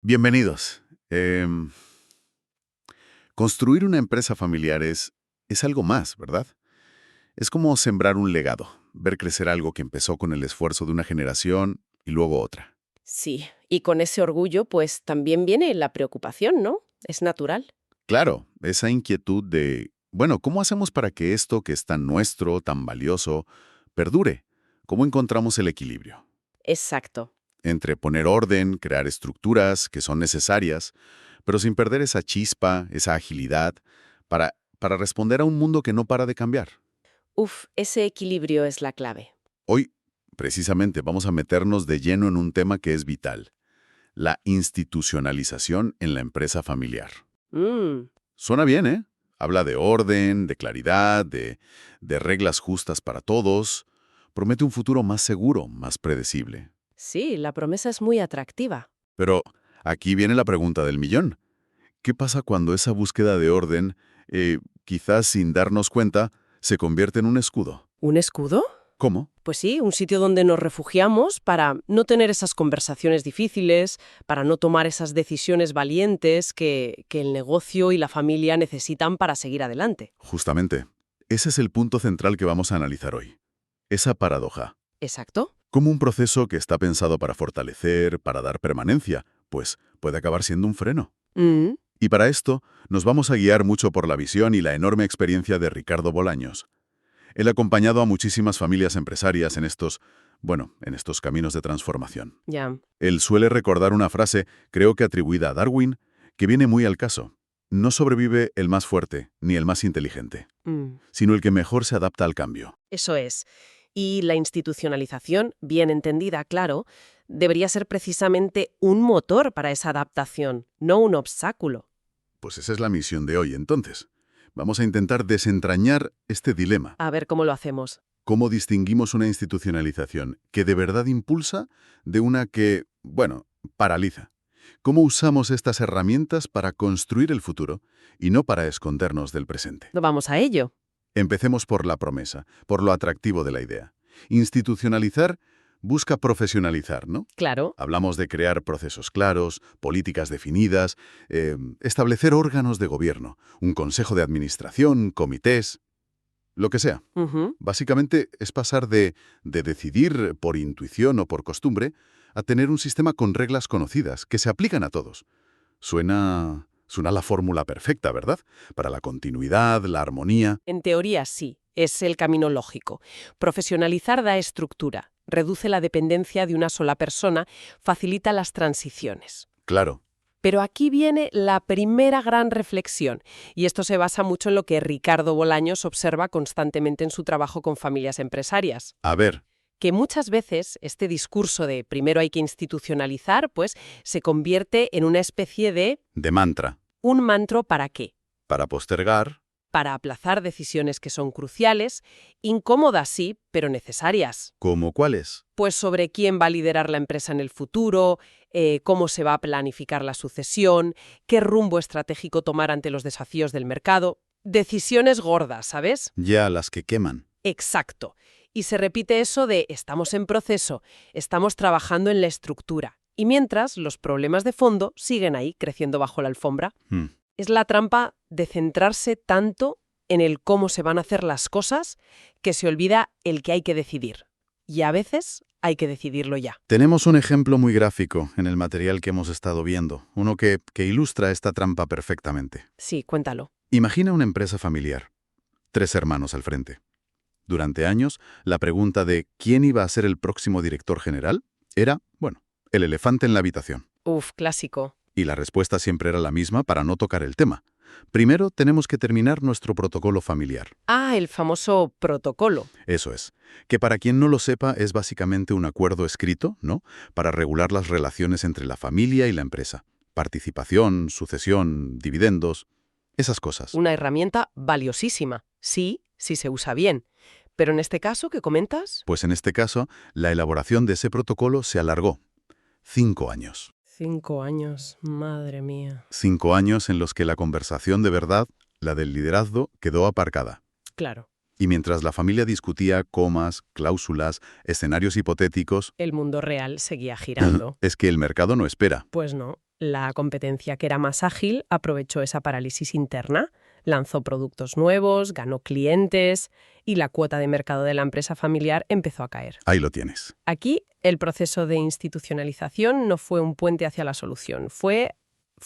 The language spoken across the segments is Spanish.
Bienvenidos. Construir una empresa familiar es algo más, ¿verdad? Es como sembrar un legado, ver crecer algo que empezó con el esfuerzo de una generación y luego otra. Sí, y con ese orgullo, pues también viene la preocupación, ¿no? Es natural. Claro, esa inquietud de, bueno, ¿cómo hacemos para que esto que es tan nuestro, tan valioso, perdure? ¿Cómo encontramos el equilibrio? Exacto. Entre poner orden, crear estructuras que son necesarias, pero sin perder esa chispa, esa agilidad, para responder a un mundo que no para de cambiar. Ese equilibrio es la clave. Hoy, precisamente, vamos a meternos de lleno en un tema que es vital, la institucionalización en la empresa familiar. Mm, Suena bien, ¿eh? Habla de orden, de claridad, de reglas justas para todos. Promete un futuro más seguro, más predecible. sí, la promesa es muy atractiva. Pero aquí viene la pregunta del millón. ¿Qué pasa cuando esa búsqueda de orden, quizás sin darnos cuenta, se convierte en un escudo? ¿Un escudo? ¿Cómo? Pues sí, un sitio donde nos refugiamos para no tener esas conversaciones difíciles, para no tomar esas decisiones valientes que el negocio y la familia necesitan para seguir adelante. Justamente, ese es el punto central que vamos a analizar hoy. Esa paradoja. ¿Exacto? Como un proceso que está pensado para fortalecer, para dar permanencia, pues puede acabar siendo un freno. Mm, Y para esto, nos vamos a guiar mucho por la visión y la enorme experiencia de Ricardo Bolaños. Él ha acompañado a muchísimas familias empresarias en estos caminos de transformación. ya. Él suele recordar una frase, creo que atribuida a Darwin, que viene muy al caso. No sobrevive el más fuerte, ni el más inteligente, Mm. sino el que mejor se adapta al cambio. Eso es. Y la institucionalización, bien entendida, claro, debería ser precisamente un motor para esa adaptación, no un obstáculo. Pues esa es la misión de hoy, entonces. Vamos a intentar desentrañar este dilema. A ver cómo lo hacemos. ¿Cómo distinguimos una institucionalización que de verdad impulsa de una que, paraliza? ¿Cómo usamos estas herramientas para construir el futuro y no para escondernos del presente? Vamos a ello. Empecemos por la promesa, por lo atractivo de la idea. Institucionalizar busca profesionalizar, ¿no? Claro. Hablamos de crear procesos claros, políticas definidas, establecer órganos de gobierno, un consejo de administración, comités, lo que sea. Ujú. Básicamente es pasar de decidir por intuición o por costumbre a tener un sistema con reglas conocidas que se aplican a todos. Suena la fórmula perfecta, ¿verdad? Para la continuidad, la armonía. En teoría sí, es el camino lógico. Profesionalizar da estructura, reduce la dependencia de una sola persona, facilita las transiciones. Claro. Pero aquí viene la primera gran reflexión, y esto se basa mucho en lo que Ricardo Bolaños observa constantemente en su trabajo con familias empresarias. A ver, Que muchas veces este discurso de primero hay que institucionalizar, pues se convierte en una especie de de mantra. un mantra ¿para qué? Para postergar. Para aplazar decisiones que son cruciales, incómodas sí, pero necesarias. ¿Cómo cuáles? Pues sobre quién va a liderar la empresa en el futuro, cómo se va a planificar la sucesión, qué rumbo estratégico tomar ante los desafíos del mercado. Decisiones gordas, ¿sabes? Ya las que queman. Exacto. Y se repite eso de estamos en proceso, estamos trabajando en la estructura. Y mientras, los problemas de fondo siguen ahí, creciendo bajo la alfombra. Hmm. Es la trampa de centrarse tanto en el cómo se van a hacer las cosas que se olvida el que hay que decidir. Y a veces hay que decidirlo ya. Tenemos un ejemplo muy gráfico en el material que hemos estado viendo, uno que ilustra esta trampa perfectamente. Sí, cuéntalo. Imagina una empresa familiar, 3 hermanos al frente. Durante años, la pregunta de quién iba a ser el próximo director general era, el elefante en la habitación. Clásico. Y la respuesta siempre era la misma para no tocar el tema. Primero tenemos que terminar nuestro protocolo familiar. Ah, el famoso protocolo. Eso es. Que para quien no lo sepa es básicamente un acuerdo escrito, ¿no? Para regular las relaciones entre la familia y la empresa. Participación, sucesión, dividendos, esas cosas. Una herramienta valiosísima. Sí, si se usa bien. Pero en este caso, ¿qué comentas? Pues en este caso, la elaboración de ese protocolo se alargó. 5 años. 5 años, madre mía. 5 años en los que la conversación de verdad, la del liderazgo, quedó aparcada. Claro, Y mientras la familia discutía comas, cláusulas, escenarios hipotéticos, el mundo real seguía girando. es que el mercado no espera. Pues no. La competencia, que era más ágil, aprovechó esa parálisis interna, lanzó productos nuevos, ganó clientes y la cuota de mercado de la empresa familiar empezó a caer. Ahí lo tienes. Aquí, el proceso de institucionalización no fue un puente hacia la solución, fue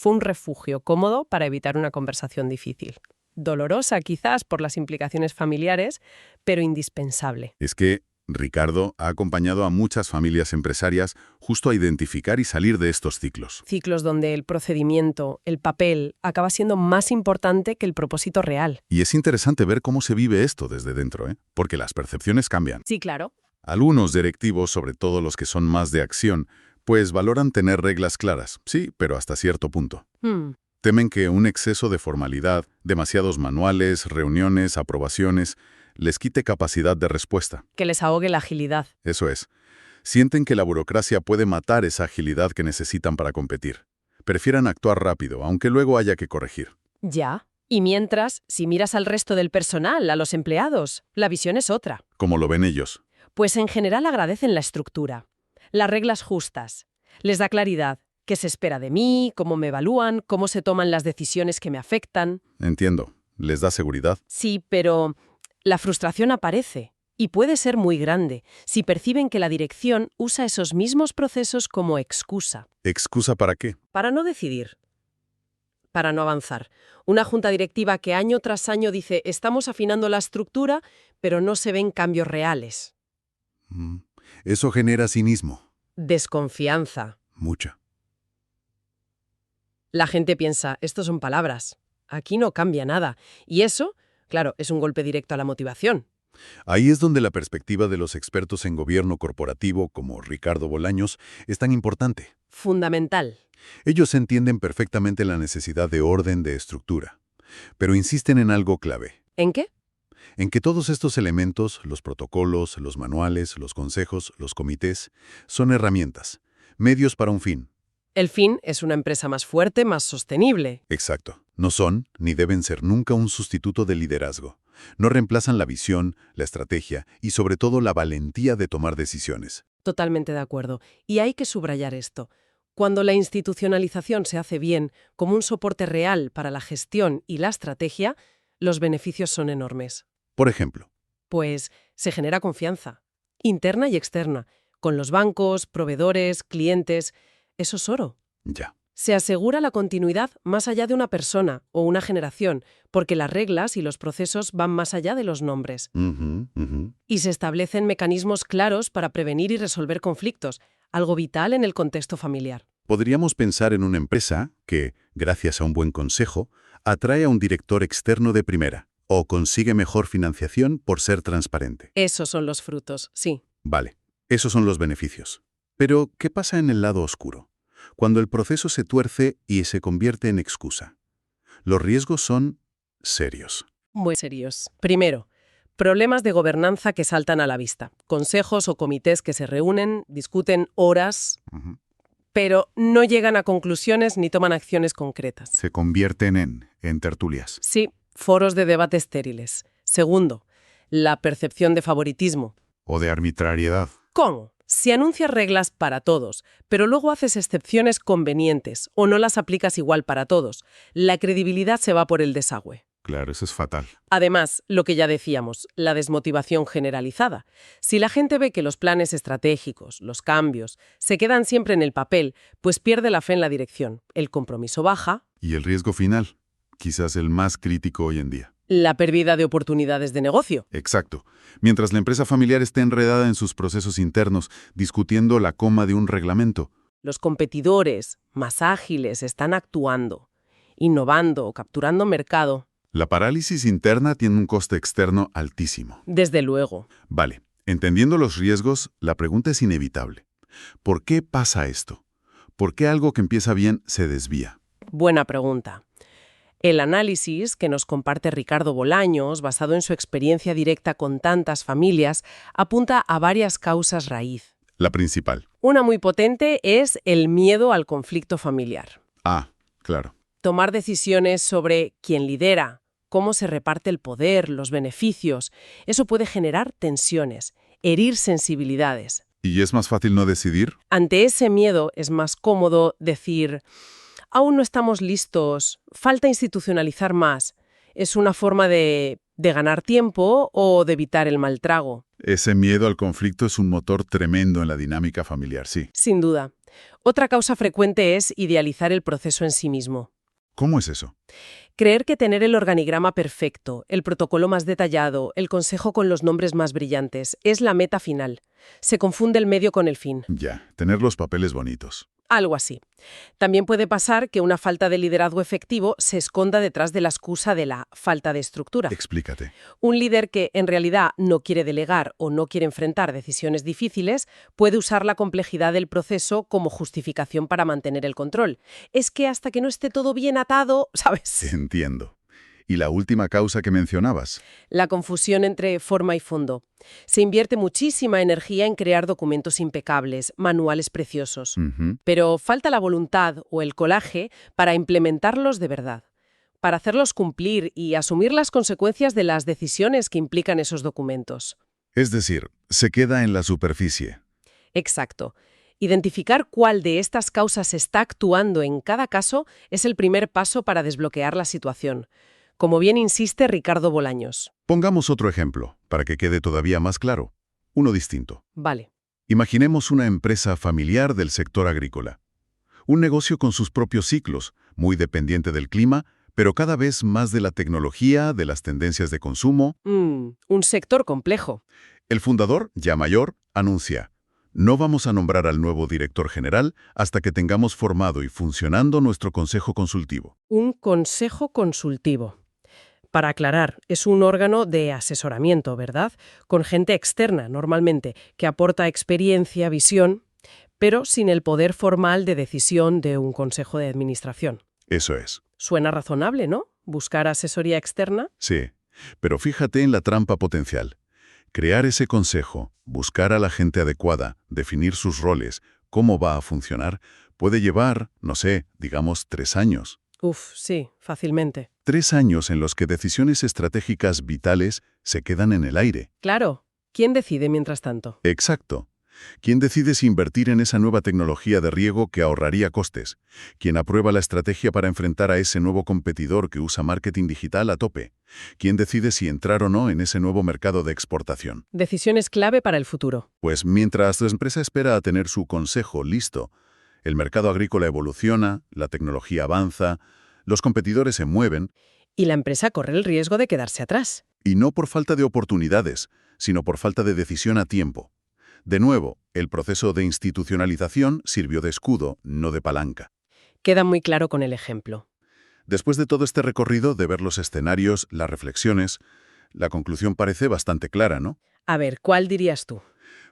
un refugio cómodo para evitar una conversación difícil. Dolorosa quizás por las implicaciones familiares, pero indispensable. Es que Ricardo ha acompañado a muchas familias empresarias justo a identificar y salir de estos ciclos. Ciclos donde el procedimiento, el papel, acaba siendo más importante que el propósito real. Y es interesante ver cómo se vive esto desde dentro, ¿eh? Porque las percepciones cambian. Sí, claro. Algunos directivos, sobre todo los que son más de acción, pues valoran tener reglas claras, sí, pero hasta cierto punto. Temen que un exceso de formalidad, demasiados manuales, reuniones, aprobaciones, les quite capacidad de respuesta. Que les ahogue la agilidad. Eso es. Sienten que la burocracia puede matar esa agilidad que necesitan para competir. Prefieren actuar rápido, aunque luego haya que corregir. Ya. Y mientras, si miras al resto del personal, a los empleados, la visión es otra. ¿Cómo lo ven ellos? Pues en general agradecen la estructura, las reglas justas. Les da claridad. ¿Qué se espera de mí? ¿Cómo me evalúan? ¿Cómo se toman las decisiones que me afectan? Entiendo. ¿Les da seguridad? Sí, pero la frustración aparece, y puede ser muy grande, si perciben que la dirección usa esos mismos procesos como excusa. ¿Excusa para qué? Para no decidir. Para no avanzar. Una junta directiva que año tras año dice estamos afinando la estructura, pero no se ven cambios reales. Eso genera cinismo. Desconfianza. Mucha. La gente piensa, esto son palabras. Aquí no cambia nada. Y eso, claro, es un golpe directo a la motivación. Ahí es donde la perspectiva de los expertos en gobierno corporativo, como Ricardo Bolaños, es tan importante. Fundamental. Ellos entienden perfectamente la necesidad de orden, de estructura, pero insisten en algo clave. ¿En qué? En que todos estos elementos, los protocolos, los manuales, los consejos, los comités, son herramientas, medios para un fin. El fin es una empresa más fuerte, más sostenible. Exacto. No son, ni deben ser nunca un sustituto del liderazgo. No reemplazan la visión, la estrategia y sobre todo la valentía de tomar decisiones. Totalmente de acuerdo. Y hay que subrayar esto. Cuando la institucionalización se hace bien, como un soporte real para la gestión y la estrategia, los beneficios son enormes. Por ejemplo, Pues se genera confianza, interna y externa, con los bancos, proveedores, clientes. Eso es oro. ya. Se asegura la continuidad más allá de una persona o una generación, porque las reglas y los procesos van más allá de los nombres. Y se establecen mecanismos claros para prevenir y resolver conflictos, algo vital en el contexto familiar. Podríamos pensar en una empresa que, gracias a un buen consejo, atrae a un director externo de primera o consigue mejor financiación por ser transparente. Esos son los frutos, sí. Vale, esos son los beneficios. Pero, ¿qué pasa en el lado oscuro? Cuando el proceso se tuerce y se convierte en excusa. Los riesgos son serios. Muy serios. Primero, problemas de gobernanza que saltan a la vista. Consejos o comités que se reúnen, discuten horas, pero no llegan a conclusiones ni toman acciones concretas. Se convierten en tertulias. Sí, foros de debate estériles. Segundo, la percepción de favoritismo. O de arbitrariedad. ¿Cómo? Si anuncias reglas para todos, pero luego haces excepciones convenientes o no las aplicas igual para todos, la credibilidad se va por el desagüe. Claro, eso es fatal. Además, lo que ya decíamos, la desmotivación generalizada. Si la gente ve que los planes estratégicos, los cambios, se quedan siempre en el papel, pues pierde la fe en la dirección, el compromiso baja. Y el riesgo final, quizás el más crítico hoy en día. La pérdida de oportunidades de negocio. Exacto. Mientras la empresa familiar esté enredada en sus procesos internos, discutiendo la coma de un reglamento. Los competidores, más ágiles, están actuando, innovando, capturando mercado. La parálisis interna tiene un coste externo altísimo. Desde luego. Vale, entendiendo los riesgos, la pregunta es inevitable. ¿Por qué pasa esto? ¿Por qué algo que empieza bien se desvía? Buena pregunta. El análisis que nos comparte Ricardo Bolaños, basado en su experiencia directa con tantas familias, apunta a varias causas raíz. La principal. Una muy potente es el miedo al conflicto familiar. Ah, claro. Tomar decisiones sobre quién lidera, cómo se reparte el poder, los beneficios, eso puede generar tensiones, herir sensibilidades. ¿Y es más fácil no decidir? Ante ese miedo es más cómodo decir, Aún no estamos listos, falta institucionalizar más. Es una forma de ganar tiempo o de evitar el mal trago. Ese miedo al conflicto es un motor tremendo en la dinámica familiar, sí. Sin duda. Otra causa frecuente es idealizar el proceso en sí mismo. ¿Cómo es eso? Creer que tener el organigrama perfecto, el protocolo más detallado, el consejo con los nombres más brillantes, es la meta final. Se confunde el medio con el fin. Ya, tener los papeles bonitos. Algo así. También puede pasar que una falta de liderazgo efectivo se esconda detrás de la excusa de la falta de estructura. Explícate. Un líder que en realidad no quiere delegar o no quiere enfrentar decisiones difíciles puede usar la complejidad del proceso como justificación para mantener el control. Es que hasta que no esté todo bien atado, ¿sabes? Entiendo. ¿Y la última causa que mencionabas? La confusión entre forma y fondo. Se invierte muchísima energía en crear documentos impecables, manuales preciosos. Ujú. Pero falta la voluntad o el coraje para implementarlos de verdad, para hacerlos cumplir y asumir las consecuencias de las decisiones que implican esos documentos. Es decir, se queda en la superficie. Exacto. Identificar cuál de estas causas está actuando en cada caso es el primer paso para desbloquear la situación. Como bien insiste Ricardo Bolaños. Pongamos otro ejemplo, para que quede todavía más claro. Uno distinto. Vale. Imaginemos una empresa familiar del sector agrícola. Un negocio con sus propios ciclos, muy dependiente del clima, pero cada vez más de la tecnología, de las tendencias de consumo. Un sector complejo. El fundador, ya mayor, anuncia: no vamos a nombrar al nuevo director general hasta que tengamos formado y funcionando nuestro consejo consultivo. Un consejo consultivo. Para aclarar, es un órgano de asesoramiento, ¿verdad? Con gente externa, normalmente, que aporta experiencia, visión, pero sin el poder formal de decisión de un consejo de administración. Eso es. Suena razonable, ¿no? Buscar asesoría externa. Sí, pero fíjate en la trampa potencial. Crear ese consejo, buscar a la gente adecuada, definir sus roles, cómo va a funcionar, puede llevar, no sé, digamos 3 años. Sí, fácilmente. 3 años en los que decisiones estratégicas vitales se quedan en el aire. Claro. ¿Quién decide mientras tanto? Exacto. ¿Quién decide si invertir en esa nueva tecnología de riego que ahorraría costes? ¿Quién aprueba la estrategia para enfrentar a ese nuevo competidor que usa marketing digital a tope? ¿Quién decide si entrar o no en ese nuevo mercado de exportación? Decisiones clave para el futuro. Pues mientras la empresa espera a tener su consejo listo, el mercado agrícola evoluciona, la tecnología avanza, los competidores se mueven, Y la empresa corre el riesgo de quedarse atrás. y no por falta de oportunidades, sino por falta de decisión a tiempo. De nuevo, el proceso de institucionalización sirvió de escudo, no de palanca. Queda muy claro con el ejemplo. Después de todo este recorrido, de ver los escenarios, las reflexiones, la conclusión parece bastante clara, ¿no? A ver, ¿cuál dirías tú?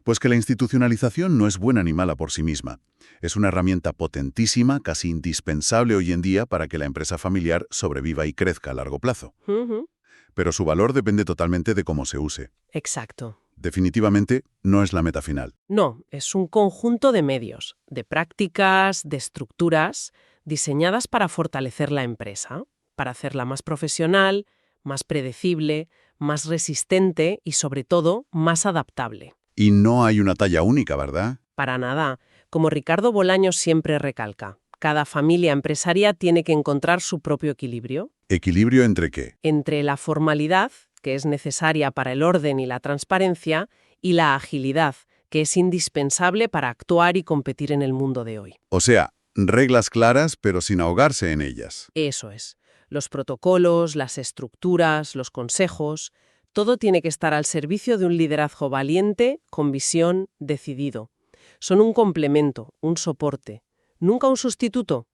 Pues que la institucionalización no es buena ni mala por sí misma. Es una herramienta potentísima, casi indispensable hoy en día para que la empresa familiar sobreviva y crezca a largo plazo. Ujú. Pero su valor depende totalmente de cómo se use. Exacto. Definitivamente no es la meta final. No, es un conjunto de medios, de prácticas, de estructuras, diseñadas para fortalecer la empresa, para hacerla más profesional, más predecible, más resistente y, sobre todo, más adaptable. Y no hay una talla única, ¿verdad? Para nada. Como Ricardo Bolaños siempre recalca, cada familia empresaria tiene que encontrar su propio equilibrio ¿Equilibrio entre qué? entre la formalidad, que es necesaria para el orden y la transparencia, y la agilidad, que es indispensable para actuar y competir en el mundo de hoy. O sea, reglas claras pero sin ahogarse en ellas. Eso es. Los protocolos, las estructuras, los consejos, todo tiene que estar al servicio de un liderazgo valiente, con visión, decidido. Son un complemento, un soporte, nunca un sustituto.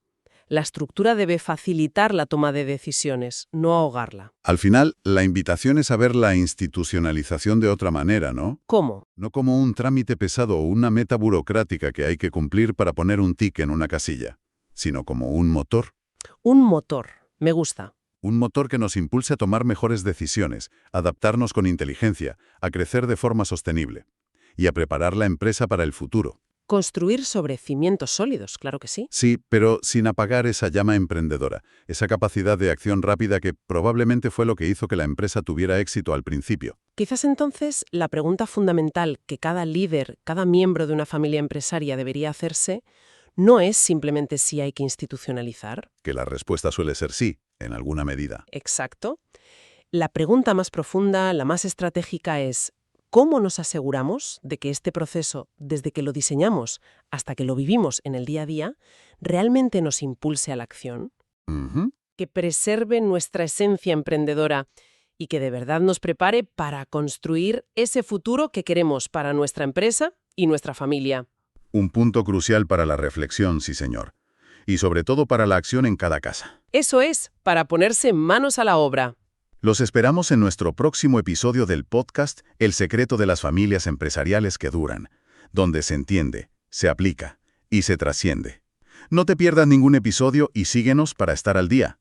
La estructura debe facilitar la toma de decisiones, no ahogarla. Al final, la invitación es a ver la institucionalización de otra manera, ¿no? ¿Cómo? No como un trámite pesado o una meta burocrática que hay que cumplir para poner un tic en una casilla, sino como un motor. Un motor. Me gusta. Un motor que nos impulse a tomar mejores decisiones, a adaptarnos con inteligencia, a crecer de forma sostenible y a preparar la empresa para el futuro. Construir sobre cimientos sólidos, claro que sí. Sí, pero sin apagar esa llama emprendedora, esa capacidad de acción rápida que probablemente fue lo que hizo que la empresa tuviera éxito al principio. Quizás entonces la pregunta fundamental que cada líder, cada miembro de una familia empresaria debería hacerse no es simplemente si hay que institucionalizar. Que la respuesta suele ser sí, en alguna medida. Exacto. La pregunta más profunda, la más estratégica es, ¿cómo nos aseguramos de que este proceso, desde que lo diseñamos hasta que lo vivimos en el día a día, realmente nos impulse a la acción? Ujú. Que preserve nuestra esencia emprendedora y que de verdad nos prepare para construir ese futuro que queremos para nuestra empresa y nuestra familia. Un punto crucial para la reflexión, sí señor. Y sobre todo para la acción en cada casa. Eso es, para ponerse manos a la obra. Los esperamos en nuestro próximo episodio del podcast El secreto de las familias empresariales que duran, donde se entiende, se aplica y se trasciende. No te pierdas ningún episodio y síguenos para estar al día.